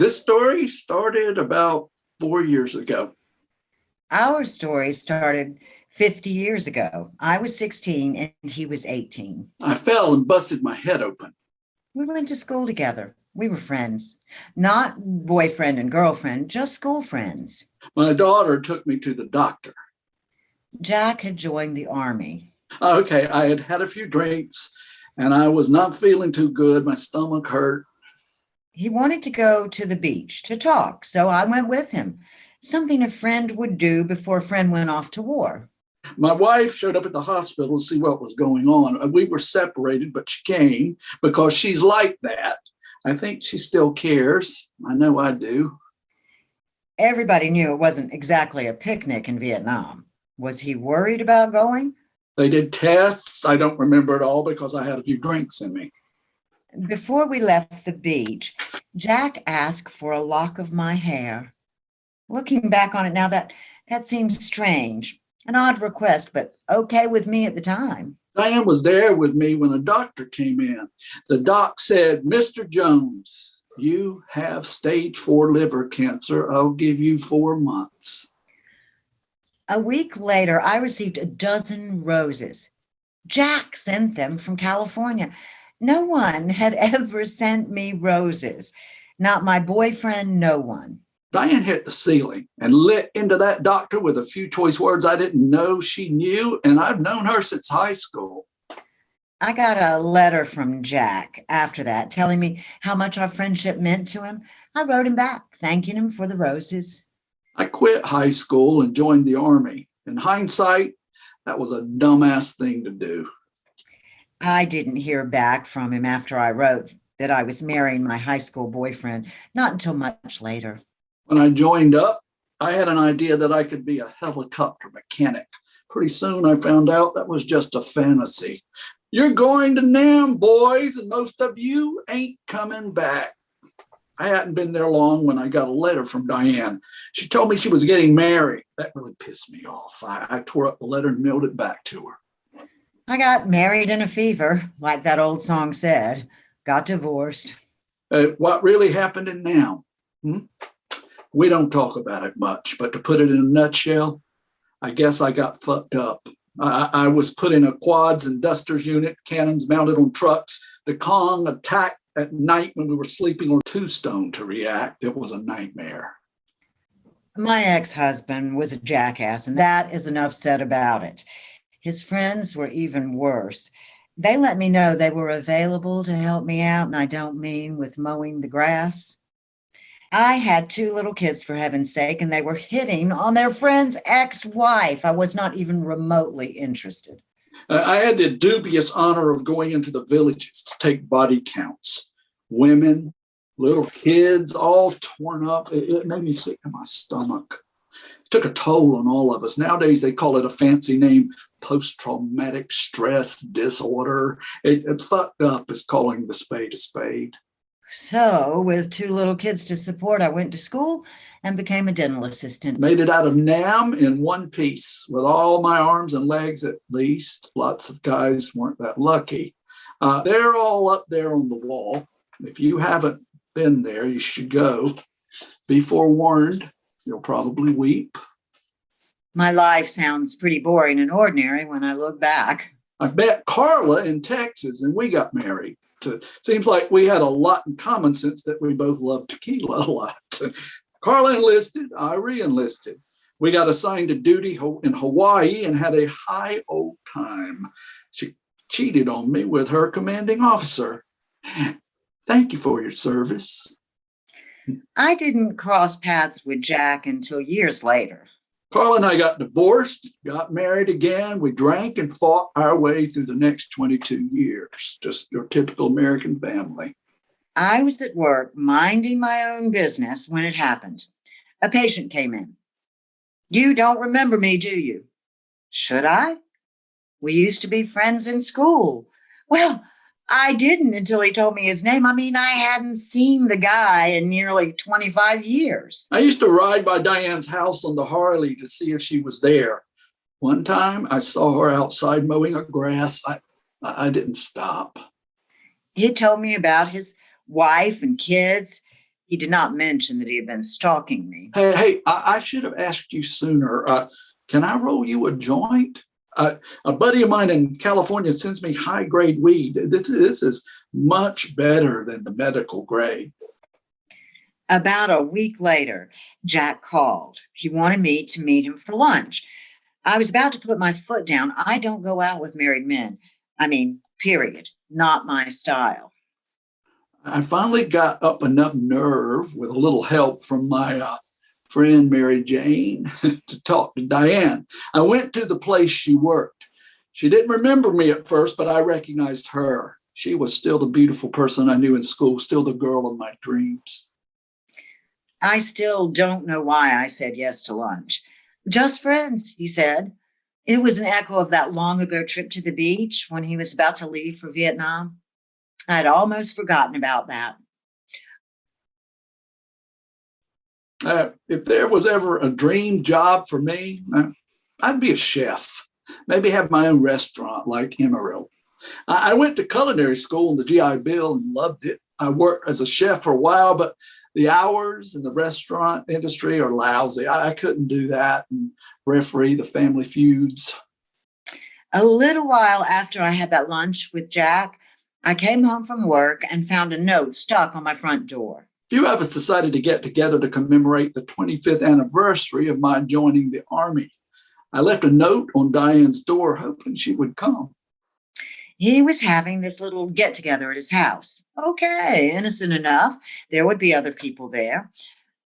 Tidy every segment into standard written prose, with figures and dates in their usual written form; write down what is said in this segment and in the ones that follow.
This story started about 4 years ago. Our story started 50 years ago. I was 16 and he was 18. I fell and busted my head open. We went to school together. We were friends, not boyfriend and girlfriend, just school friends. My daughter took me to the doctor. Jack had joined the army. Okay, I had had a few drinks and I was not feeling too good. My stomach hurt. He wanted to go to the beach to talk, so I went with him, something a friend would do before a friend went off to war. My wife showed up at the hospital to see what was going on. We were separated, but she came because she's like that. I think she still cares. I know I do. Everybody knew it wasn't exactly a picnic in Vietnam. Was he worried about going? They did tests. I don't remember it all because I had a few drinks in me. Before we left the beach, Jack asked for a lock of my hair. Looking back on it now, that seems strange. An odd request, but okay with me at the time. Diane was there with me when a doctor came in. The doc said, "Mr. Jones, you have stage 4 liver cancer. I'll give you 4 months." A week later, I received a dozen roses. Jack sent them from California. No one had ever sent me roses. Not my boyfriend, no one. Diane hit the ceiling and lit into that doctor with a few choice words I didn't know she knew, and I've known her since high school. I got a letter from Jack after that telling me how much our friendship meant to him. I wrote him back, thanking him for the roses. I quit high school and joined the Army. In hindsight, that was a dumbass thing to do. I didn't hear back from him after I wrote that I was marrying my high school boyfriend, not until much later. When I joined up, I had an idea that I could be a helicopter mechanic. Pretty soon I found out that was just a fantasy. You're going to NAM, boys, and most of you ain't coming back. I hadn't been there long when I got a letter from Diane. She told me she was getting married. That really pissed me off. I tore up the letter and mailed it back to her. I got married in a fever, like that old song said. Got divorced. What really happened in NAM? We don't talk about it much, but to put it in a nutshell, I guess I got fucked up. I was put in a quads and dusters unit, cannons mounted on trucks. The Kong attacked at night when we were sleeping on too stoned to react. It was a nightmare. My ex-husband was a jackass, and that is enough said about it. His friends were even worse. They let me know they were available to help me out, and I don't mean with mowing the grass. I had 2 little kids, for heaven's sake, and they were hitting on their friend's ex-wife. I was not even remotely interested. I had the dubious honor of going into the villages to take body counts. Women, little kids, all torn up. It made me sick to my stomach. It took a toll on all of us. Nowadays, they call it a fancy name, post-traumatic stress disorder. It fucked up is calling the spade a spade. So, with 2 little kids to support, I went to school and became a dental assistant. Made it out of NAM in one piece with all my arms and legs at least. Lots of guys weren't that lucky. They're all up there on the wall. If you haven't been there, you should go. Be forewarned, you'll probably weep. My life sounds pretty boring and ordinary when I look back. I met Carla in Texas and we got married. Seems like we had a lot in common since that we both loved tequila a lot. Carla enlisted, I re-enlisted. We got assigned to duty in Hawaii and had a high old time. She cheated on me with her commanding officer. Thank you for your service. I didn't cross paths with Jack until years later. Carla and I got divorced, got married again. We drank and fought our way through the next 22 years. Just your typical American family. I was at work minding my own business when it happened. A patient came in. You don't remember me, do you? Should I? We used to be friends in school. Well, I didn't until he told me his name. I mean, I hadn't seen the guy in nearly 25 years. I used to ride by Diane's house on the Harley to see if she was there. One time I saw her outside mowing her grass. I didn't stop. He told me about his wife and kids. He did not mention that he had been stalking me. Hey, I should have asked you sooner. Can I roll you a joint? A buddy of mine in California sends me high grade weed. This is much better than the medical grade. About a week later, Jack called. He wanted me to meet him for lunch. I was about to put my foot down. I don't go out with married men. I mean, period. Not my style. I finally got up enough nerve with a little help from my friend Mary Jane to talk to Diane. I went to the place she worked. She didn't remember me at first, but I recognized her. She was still the beautiful person I knew in school, still the girl of my dreams. I still don't know why I said yes to lunch. Just friends, he said. It was an echo of that long ago trip to the beach when he was about to leave for Vietnam. I'd almost forgotten about that. If there was ever a dream job for me, I'd be a chef. Maybe have my own restaurant like Emerald. I went to culinary school in the GI Bill and loved it. I worked as a chef for a while, but the hours in the restaurant industry are lousy. I couldn't do that and referee the family feuds. A little while after I had that lunch with Jack, I came home from work and found a note stuck on my front door. A few of us decided to get together to commemorate the 25th anniversary of my joining the Army. I left a note on Diane's door hoping she would come. He was having this little get together at his house. Okay, innocent enough. There would be other people there.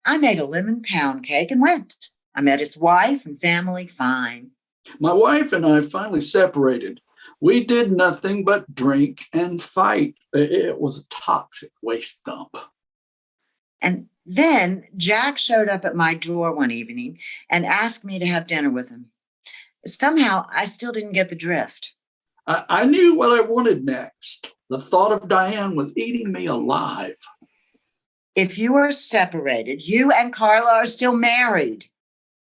I made a lemon pound cake and went. I met his wife and family fine. My wife and I finally separated. We did nothing but drink and fight. It was a toxic waste dump. And then Jack showed up at my door one evening and asked me to have dinner with him. Somehow, I still didn't get the drift. I knew what I wanted next. The thought of Diane was eating me alive. If you are separated, you and Carla are still married.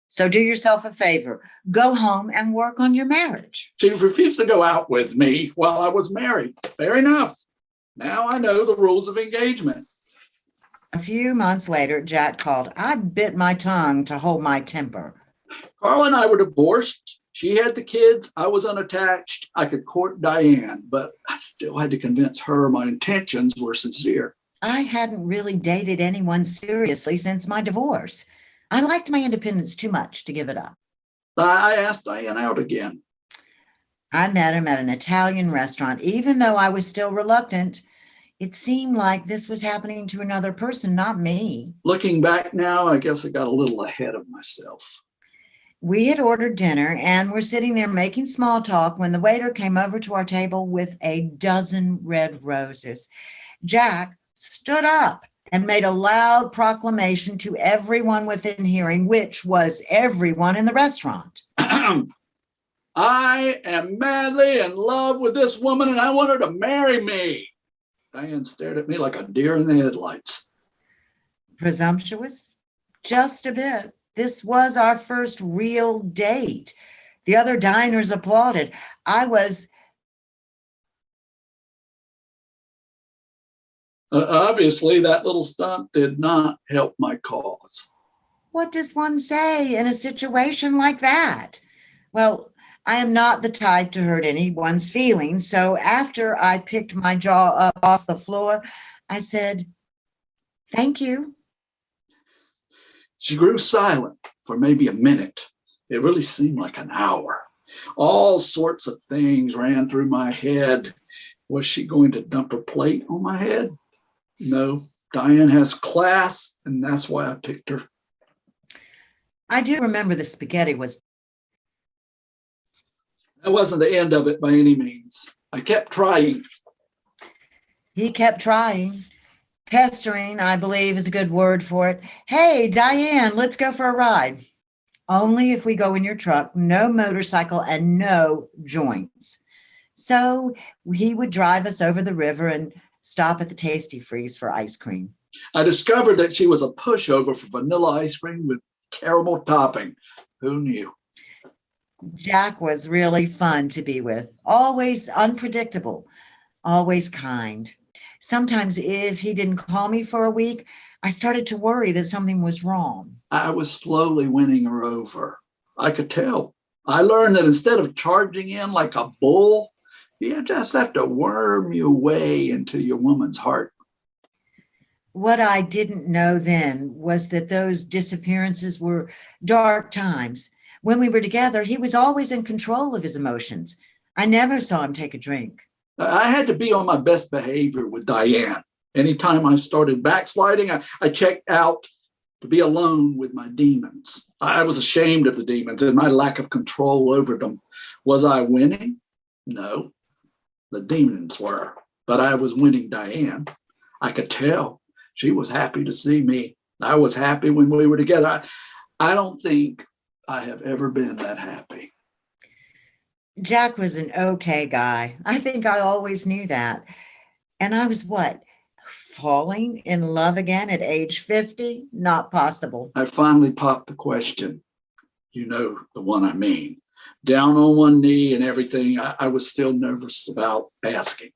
So do yourself a favor. Go home and work on your marriage. She refused to go out with me while I was married. Fair enough. Now I know the rules of engagement. A few months later, Jack called. I bit my tongue to hold my temper. Carla and I were divorced. She had the kids. I was unattached. I could court Diane, but I still had to convince her my intentions were sincere. I hadn't really dated anyone seriously since my divorce. I liked my independence too much to give it up. I asked Diane out again. I met him at an Italian restaurant, even though I was still reluctant. It seemed like this was happening to another person, not me. Looking back now, I guess I got a little ahead of myself. We had ordered dinner and were sitting there making small talk when the waiter came over to our table with a dozen red roses. Jack stood up and made a loud proclamation to everyone within hearing, which was everyone in the restaurant. I am madly in love with this woman and I want her to marry me. Diane stared at me like a deer in the headlights. Presumptuous? Just a bit. This was our first real date. The other diners applauded. Obviously, that little stunt did not help my cause. What does one say in a situation like that? Well, I am not the type to hurt anyone's feelings, so after I picked my jaw up off the floor, I said, "Thank you." She grew silent for maybe a minute. It really seemed like an hour. All sorts of things ran through my head. Was she going to dump her plate on my head? No, Diane has class, and that's why I picked her. I do remember the spaghetti was. That wasn't the end of it by any means. I kept trying. He kept trying. Pestering, I believe, is a good word for it. Hey, Diane, let's go for a ride. Only if we go in your truck, no motorcycle, and no joints. So he would drive us over the river and stop at the Tasty Freeze for ice cream. I discovered that she was a pushover for vanilla ice cream with caramel topping. Who knew? Jack was really fun to be with, always unpredictable, always kind. Sometimes if he didn't call me for a week, I started to worry that something was wrong. I was slowly winning her over. I could tell. I learned that instead of charging in like a bull, you just have to worm your way into your woman's heart. What I didn't know then was that those disappearances were dark times. When we were together, he was always in control of his emotions. I never saw him take a drink. I had to be on my best behavior with Diane. Anytime I started backsliding, I checked out to be alone with my demons. I was ashamed of the demons and my lack of control over them. Was I winning? No, the demons were, but I was winning Diane. I could tell she was happy to see me. I was happy when we were together. I don't think I have ever been that happy. Jack was an okay guy. I think I always knew that. And I was what? Falling in love again at age 50? Not possible. I finally popped the question. You know the one I mean. Down on one knee and everything. I was still nervous about asking.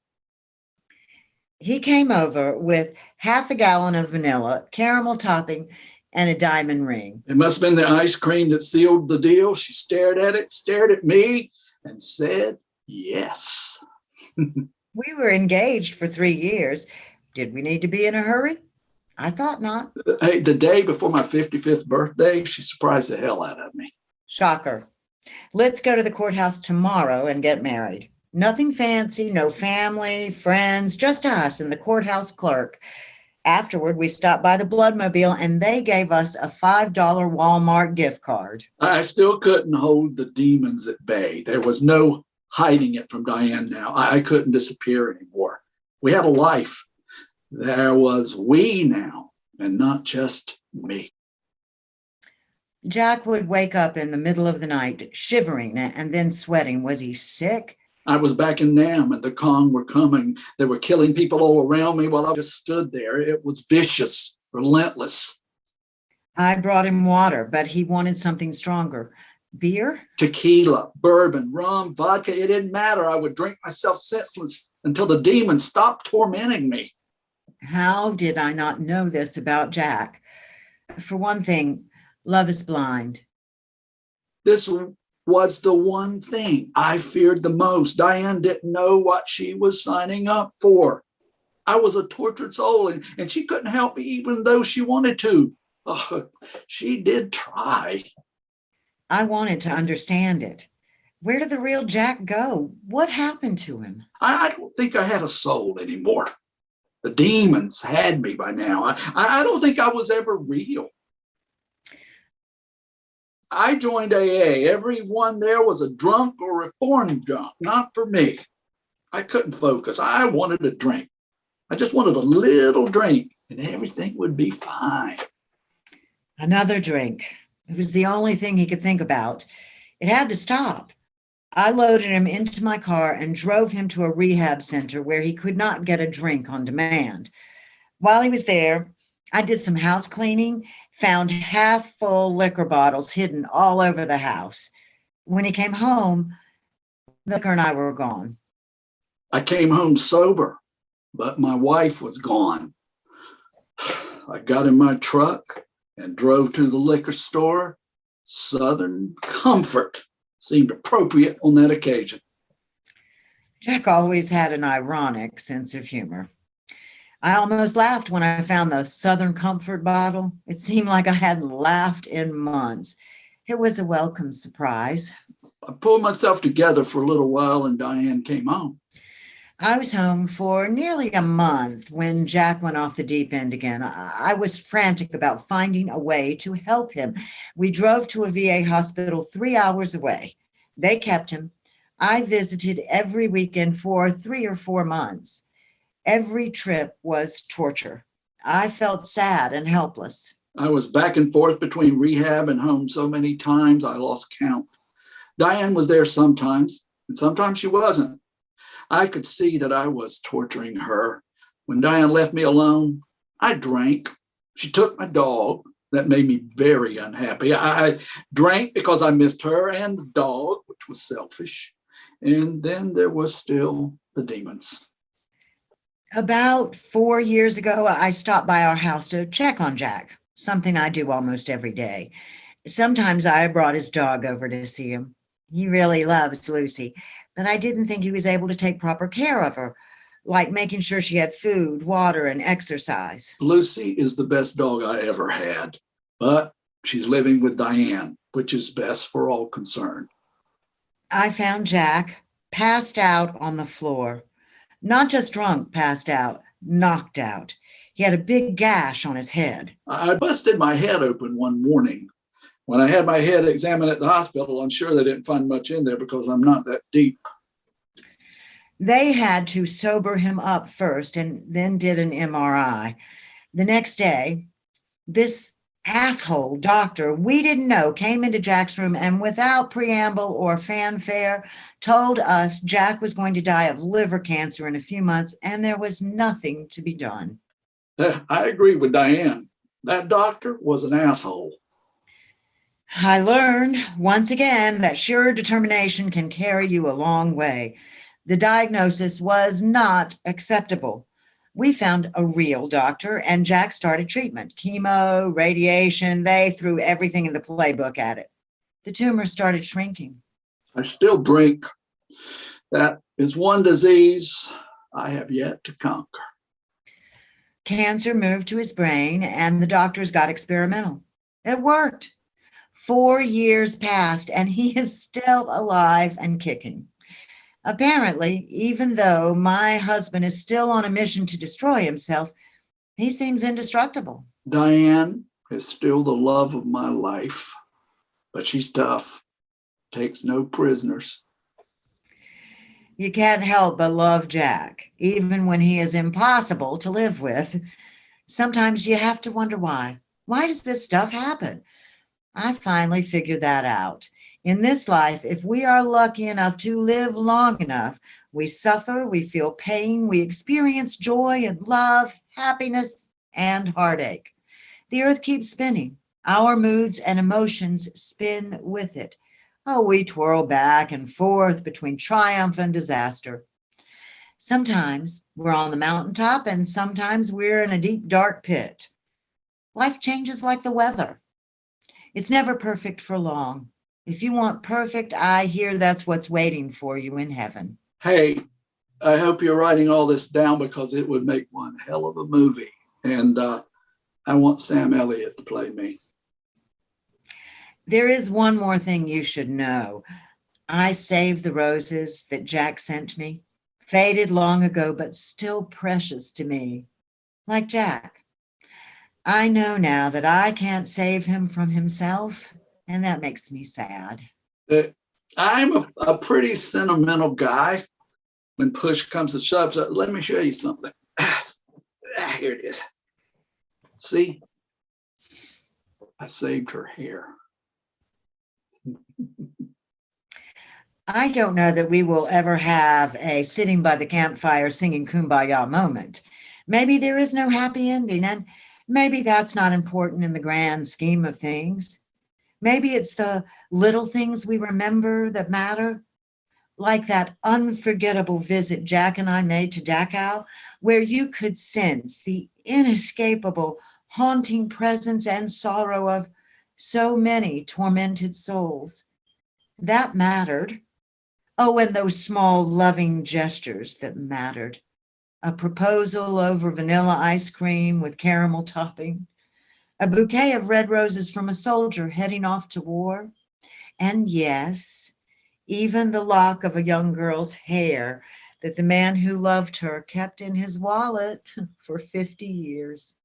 He came over with half a gallon of vanilla, caramel topping, and a diamond ring. It must have been the ice cream that sealed the deal. She stared at it, stared at me, and said yes. We were engaged for 3 years. Did we need to be in a hurry? I thought not. Hey, the day before my 55th birthday, she surprised the hell out of me. Shocker. Let's go to the courthouse tomorrow and get married. Nothing fancy, no family, friends, just us and the courthouse clerk. Afterward, we stopped by the Bloodmobile and they gave us a $5 Walmart gift card. I still couldn't hold the demons at bay. There was no hiding it from Diane now. I couldn't disappear anymore. We had a life. There was we now, and not just me. Jack would wake up in the middle of the night, shivering and then sweating. Was he sick? I was back in Nam and the Kong were coming. They were killing people all around me while I just stood there. It was vicious, relentless. I brought him water, but he wanted something stronger. Beer? Tequila, bourbon, rum, vodka, it didn't matter. I would drink myself senseless until the demons stopped tormenting me. How did I not know this about Jack? For one thing, love is blind. This was the one thing I feared the most. Diane didn't know what she was signing up for. I was a tortured soul, and she couldn't help me even though she wanted to. Oh, she did try. I wanted to understand it. Where did the real Jack go? What happened to him? I don't think I had a soul anymore. The demons had me by now. I don't think I was ever real. I joined AA. Everyone there was a drunk or reformed drunk, not for me. I couldn't focus. I wanted a drink. I just wanted a little drink and everything would be fine. Another drink. It was the only thing he could think about. It had to stop. I loaded him into my car and drove him to a rehab center where he could not get a drink on demand. While he was there, I did some house cleaning, found half full liquor bottles hidden all over the house. When he came home, the liquor and I were gone. I came home sober, but my wife was gone. I got in my truck and drove to the liquor store. Southern Comfort seemed appropriate on that occasion. Jack always had an ironic sense of humor. I almost laughed when I found the Southern Comfort bottle. It seemed like I hadn't laughed in months. It was a welcome surprise. I pulled myself together for a little while and Diane came home. I was home for nearly a month when Jack went off the deep end again. I was frantic about finding a way to help him. We drove to a VA hospital 3 hours away. They kept him. I visited every weekend for 3 or 4 months. Every trip was torture. I felt sad and helpless. I was back and forth between rehab and home so many times I lost count. Diane was there sometimes, and sometimes she wasn't. I could see that I was torturing her. When Diane left me alone, I drank. She took my dog. That made me very unhappy. I drank because I missed her and the dog, which was selfish. And then there was still the demons. About 4 years ago, I stopped by our house to check on Jack, something I do almost every day. Sometimes I brought his dog over to see him. He really loves Lucy, but I didn't think he was able to take proper care of her, like making sure she had food, water, and exercise. Lucy is the best dog I ever had, but she's living with Diane, which is best for all concerned. I found Jack passed out on the floor. Not just drunk, passed out, knocked out. He had a big gash on his head. I busted my head open one morning. When I had my head examined at the hospital, I'm sure they didn't find much in there because I'm not that deep. They had to sober him up first and then did an MRI. The next day, this asshole doctor we didn't know came into Jack's room and without preamble or fanfare told us Jack was going to die of liver cancer in a few months and there was nothing to be done. I agree with Diane. That doctor was an asshole. I learned once again that sure determination can carry you a long way. The diagnosis was not acceptable. We found a real doctor and Jack started treatment, chemo, radiation. They threw everything in the playbook at it. The tumor started shrinking. I still drink. That is one disease I have yet to conquer. Cancer moved to his brain and the doctors got experimental. It worked. 4 years passed and he is still alive and kicking. Apparently, even though my husband is still on a mission to destroy himself, he seems indestructible. Diane is still the love of my life, but she's tough, takes no prisoners. You can't help but love Jack, even when he is impossible to live with. Sometimes you have to wonder why. Why does this stuff happen? I finally figured that out. In this life, if we are lucky enough to live long enough, we suffer, we feel pain, we experience joy and love, happiness, and heartache. The earth keeps spinning. Our moods and emotions spin with it. Oh, we twirl back and forth between triumph and disaster. Sometimes we're on the mountaintop and sometimes we're in a deep, dark pit. Life changes like the weather. It's never perfect for long. If you want perfect, I hear that's what's waiting for you in heaven. Hey, I hope you're writing all this down because it would make one hell of a movie. And I want Sam Elliott to play me. There is one more thing you should know. I saved the roses that Jack sent me, faded long ago, but still precious to me, like Jack. I know now that I can't save him from himself, and that makes me sad. I'm a pretty sentimental guy. When push comes to shove, so let me show you something. Here it is. See, I saved her hair. I don't know that we will ever have a sitting by the campfire singing Kumbaya moment. Maybe there is no happy ending, and maybe that's not important in the grand scheme of things. Maybe it's the little things we remember that matter, like that unforgettable visit Jack and I made to Dachau, where you could sense the inescapable, haunting presence and sorrow of so many tormented souls. That mattered. Oh, and those small, loving gestures that mattered. A proposal over vanilla ice cream with caramel topping, a bouquet of red roses from a soldier heading off to war, and yes, even the lock of a young girl's hair that the man who loved her kept in his wallet for 50 years.